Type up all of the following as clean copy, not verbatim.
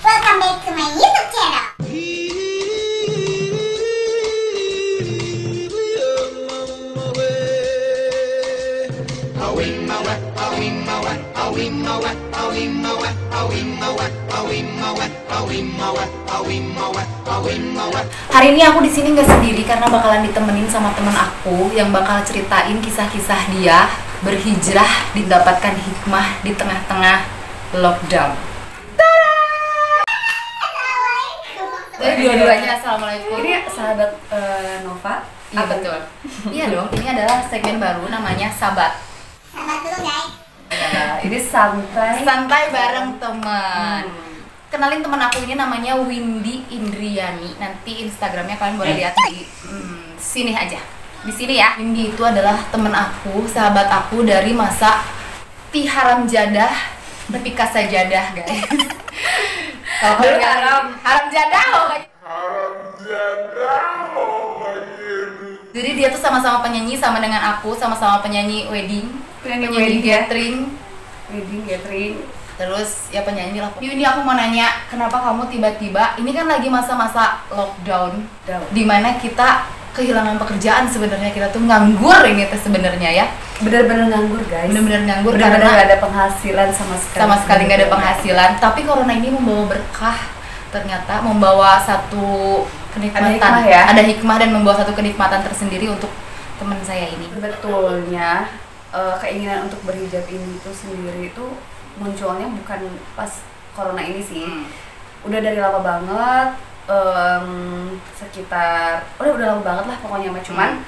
Welcome back to my YouTube channel. Hari ini aku di sini nggak sendiri karena bakalan ditemenin sama temen aku yang bakal ceritain kisah-kisah dia berhijrah, didapatkan hikmah di tengah-tengah lockdown. Jadi dua-duanya assalamualaikum. Ini sahabat Nova. Iya betul. Iya dong. Ini adalah segmen baru namanya Sabat. Sahabat dulu guys. Ya, ini santai Bareng teman. Kenalin teman aku ini namanya Windy Indriani. Nanti Instagramnya kalian boleh lihat di sini aja. Di sini ya. Windy itu adalah teman aku, sahabat aku dari masa haram jadah, tapi kasajadah guys. Kalau dulu haram jadah Jadi dia tuh sama-sama penyanyi sama dengan aku, sama-sama penyanyi wedding, penyanyi gathering. Terus ya penyanyi lah. Ini aku mau nanya, kenapa kamu tiba-tiba, ini kan lagi masa-masa lockdown, dimana kita kehilangan pekerjaan sebenarnya, kita tuh nganggur ini tuh sebenarnya ya. bener-bener nganggur guys. Bener-bener nganggur Karena karena nggak ada penghasilan sama sekali. Nggak ada penghasilan. Tapi corona ini membawa berkah, ternyata membawa satu kenikmatan, ada hikmah dan membawa satu kenikmatan tersendiri untuk teman saya ini. Sebetulnya keinginan untuk berhijab ini tuh sendiri itu munculnya bukan pas corona ini sih. Udah dari lama banget, sekitar udah lama banget lah pokoknya. Cuman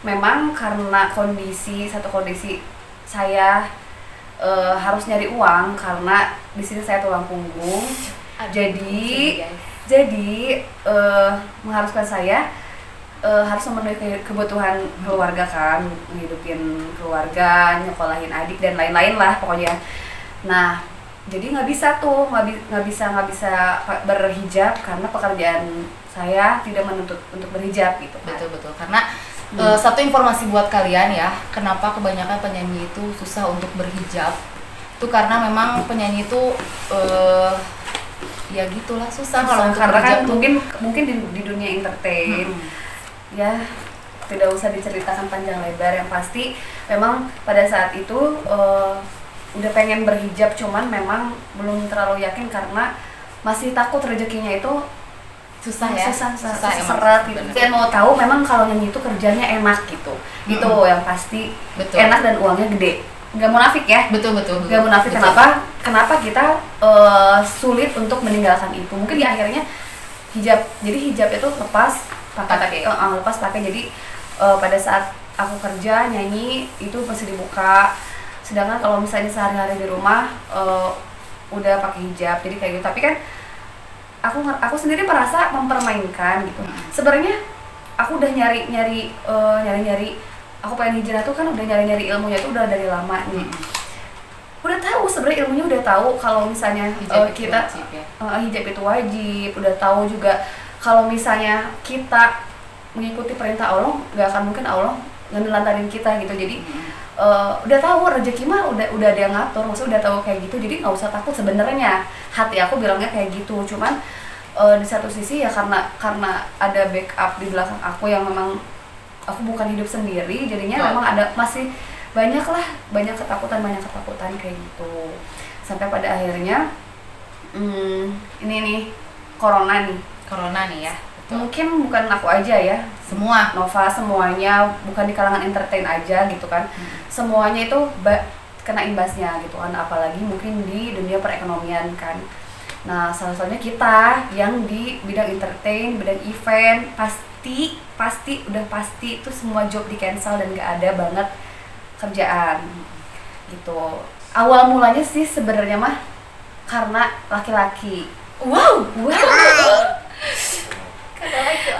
memang karena satu kondisi saya harus nyari uang karena di sini saya tulang punggung. Jadi mengharuskan saya harus memenuhi kebutuhan keluarga kan, menghidupin keluarga, nyekolahin adik dan lain-lain lah pokoknya. Nah, jadi nggak bisa berhijab karena pekerjaan saya tidak menuntut untuk berhijab gitu kan. Betul karena satu informasi buat kalian ya, kenapa kebanyakan penyanyi itu susah untuk berhijab itu karena memang penyanyi itu ya gitulah susah kalau untuk karena berhijab kan mungkin di dunia entertain ya tidak usah diceritakan panjang lebar. Yang pasti memang pada saat itu udah pengen berhijab, cuman memang belum terlalu yakin karena masih takut rezekinya itu susah seret gitu. Saya mau tahu memang kalau nyanyi itu kerjanya enak gitu. Gitu yang pasti. Betul. Enak dan uangnya gede. Nggak munafik ya? Betul. Nggak munafik. Kenapa kita sulit untuk meninggalkan itu? Mungkin di akhirnya hijab. Jadi hijab itu lepas pakai. Jadi pada saat aku kerja nyanyi itu masih dibuka. Sedangkan kalau misalnya sehari-hari di rumah udah pakai hijab, jadi kayak gitu. Tapi kan aku sendiri merasa mempermainkan gitu. Sebenarnya aku udah nyari aku pengen hijrah tuh kan udah nyari ilmunya tuh udah dari lama nih. Udah tahu sebenarnya ilmunya, udah tahu kalau misalnya kita hijab itu wajib, udah tahu juga kalau misalnya kita mengikuti perintah Allah, nggak akan mungkin Allah ngelantarin kita gitu. Jadi udah tahu rezeki mah udah ada yang ngatur, maksudnya udah tahu kayak gitu, jadi nggak usah takut sebenarnya. Hati aku bilangnya kayak gitu. Cuman di satu sisi ya karena ada backup di belakang aku yang memang aku bukan hidup sendiri, jadinya memang ada masih banyak ketakutan kayak gitu. Sampai pada akhirnya ini nih corona nih ya. Mungkin bukan aku aja ya, semua Nova, semuanya, bukan di kalangan entertain aja gitu kan. Semuanya itu kena imbasnya gitu kan, apalagi mungkin di dunia perekonomian kan. Nah, salah satunya kita yang di bidang entertain, bidang event, pasti itu semua job di cancel dan gak ada banget kerjaan gitu. Awal mulanya sih sebenarnya mah karena laki-laki. Wow.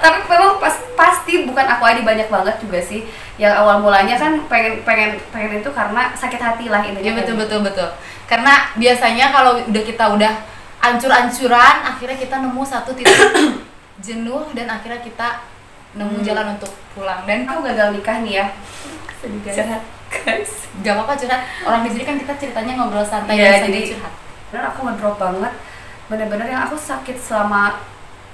Tapi memang pasti bukan aku aja, banyak banget juga sih yang awal mulanya kan pengen itu karena sakit hati lah intinya. Ya betul. Karena biasanya kalau kita udah ancur-ancuran, akhirnya kita nemu satu titik jenuh dan akhirnya kita nemu jalan untuk pulang. Dan aku gagal nikah nih ya. Curhat guys. Gak apa-apa curhat. Orang di sini kan kita ceritanya ngobrol santai dan sambil curhat. Bener, aku ngedrop banget bener-bener yang aku sakit selama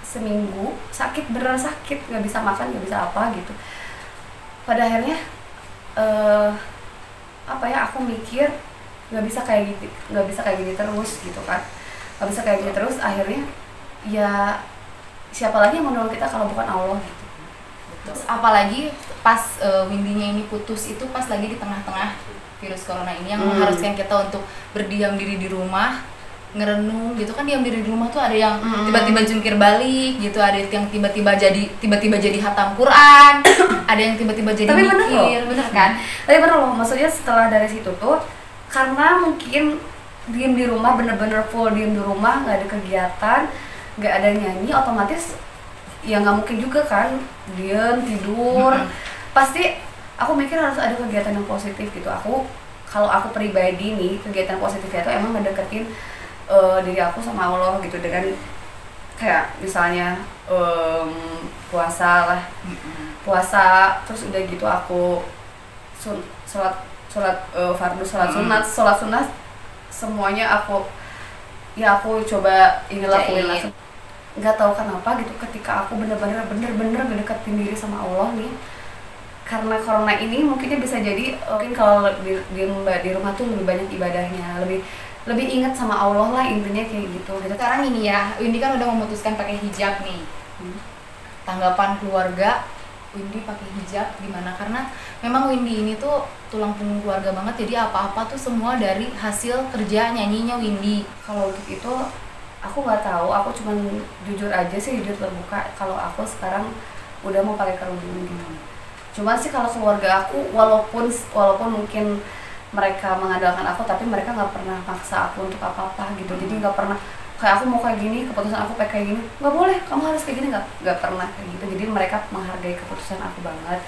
seminggu, sakit beneran sakit, nggak bisa makan, nggak bisa apa gitu. Pada akhirnya apa ya, aku mikir nggak bisa kayak gini terus gitu kan, nggak bisa kayak gini terus. Akhirnya ya siapa lagi yang mau nolong kita kalau bukan Allah gitu. Terus apalagi pas Windy-nya ini putus itu pas lagi di tengah-tengah virus corona ini yang mengharuskan kita untuk berdiam diri di rumah, ngerenung gitu kan. Diam diri di rumah tuh ada yang tiba-tiba jungkir balik gitu, ada yang tiba-tiba jadi hatam Quran, ada yang tiba-tiba jadi Tapi mikir, bener kan? Tapi bener loh, maksudnya setelah dari situ tuh, karena mungkin diem di rumah, bener-bener full diem di rumah, nggak ada kegiatan, nggak ada nyanyi, otomatis ya nggak mungkin juga kan diem tidur. Pasti aku mikir harus ada kegiatan yang positif gitu. Kalau aku pribadi nih, kegiatan positifnya itu emang ngedeketin diri aku sama Allah gitu, dengan kayak misalnya puasa lah, puasa, terus udah gitu aku sholat fardu, sholat sunat semuanya aku coba ini lakuin lah. Nggak tahu kenapa gitu, ketika aku bener-bener ngedeketin diri sama Allah nih, karena corona ini mungkinnya bisa jadi mungkin kalau di rumah tuh lebih banyak ibadahnya, lebih ingat sama Allah lah, intinya kayak gitu. Sekarang ini ya, Windy kan udah memutuskan pakai hijab nih. Tanggapan keluarga Windy pakai hijab gimana? Karena memang Windy ini tuh tulang punggung keluarga banget, jadi apa-apa tuh semua dari hasil kerja nyanyinya Windy. Kalau untuk itu aku nggak tahu, aku cuman jujur aja sih, jujur terbuka, kalau aku sekarang udah mau pakai kerudung gitu. Cuman sih kalau keluarga aku, walaupun mungkin mereka mengandalkan aku, tapi mereka nggak pernah maksa aku untuk apa-apa gitu. Jadi nggak pernah kayak aku mau kayak gini, keputusan aku kayak gini, nggak boleh, kamu harus kayak gini, nggak pernah kayak gitu. Jadi mereka menghargai keputusan aku banget.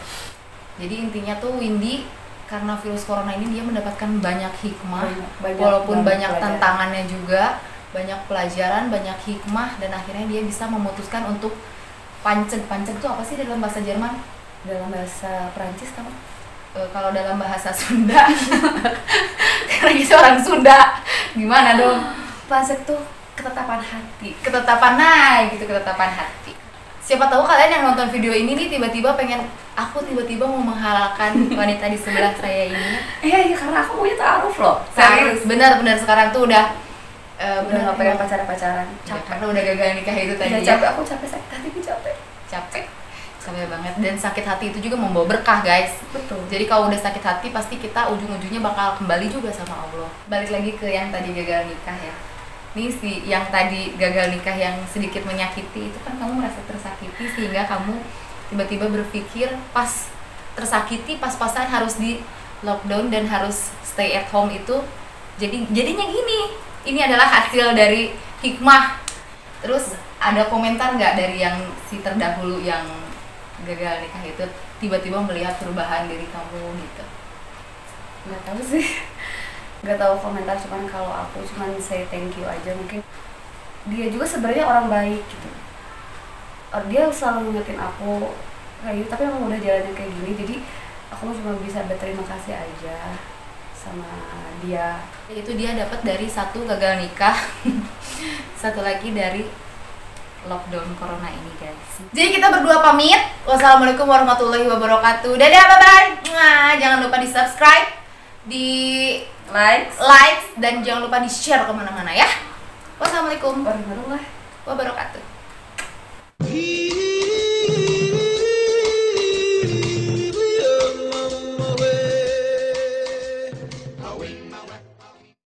Jadi intinya tuh Windy karena virus corona ini dia mendapatkan banyak hikmah, banyak walaupun banyak pelajaran. tantangannya juga, banyak pelajaran, banyak hikmah, dan akhirnya dia bisa memutuskan untuk panceg itu apa sih dalam bahasa Jerman? Dalam bahasa Perancis kamu? Kalau dalam bahasa Sunda karena kita orang Sunda, gimana dong? Panceg tuh ketetapan hati. Ketetapan hati. Siapa tahu kalian yang nonton video ini nih tiba-tiba mau menghalalkan wanita di sebelah saya ini. Iya, karena aku punya ta'aruf loh. Serius, benar sekarang tuh udah Udah nggak pengen pacaran. capek karena udah gagal nikah itu tadi. Ya, capek, aku capek, sakit hati aku capek banget. Dan sakit hati itu juga membawa berkah, guys. Betul. Jadi kalau udah sakit hati pasti kita ujung-ujungnya bakal kembali juga sama Allah. Balik lagi ke yang tadi gagal nikah ya. Nih sih yang tadi gagal nikah yang sedikit menyakiti, itu kan kamu merasa tersakiti sehingga kamu tiba-tiba berpikir pas tersakiti, pas-pasan harus di lockdown dan harus stay at home itu jadinya gini. Ini adalah hasil dari hikmah. Terus ada komentar nggak dari yang si terdahulu yang gagal nikah itu tiba-tiba melihat perubahan diri kamu gitu? Nggak tahu sih, nggak tahu komentar, cuman kalau aku cuman say thank you aja. Mungkin dia juga sebenarnya orang baik gitu, dia selalu ngingetin aku kayak gitu, tapi emang udah jalannya kayak gini, jadi aku cuma bisa berterima kasih aja sama dia. Itu dia dapat dari satu gagal nikah satu lagi dari lockdown corona ini, guys. Jadi kita berdua pamit. Wassalamualaikum warahmatullahi wabarakatuh. Dadah, bye-bye. Jangan lupa di subscribe, di like, dan jangan lupa di share kemana-mana ya. Wassalamualaikum Warahmatullahi wabarakatuh.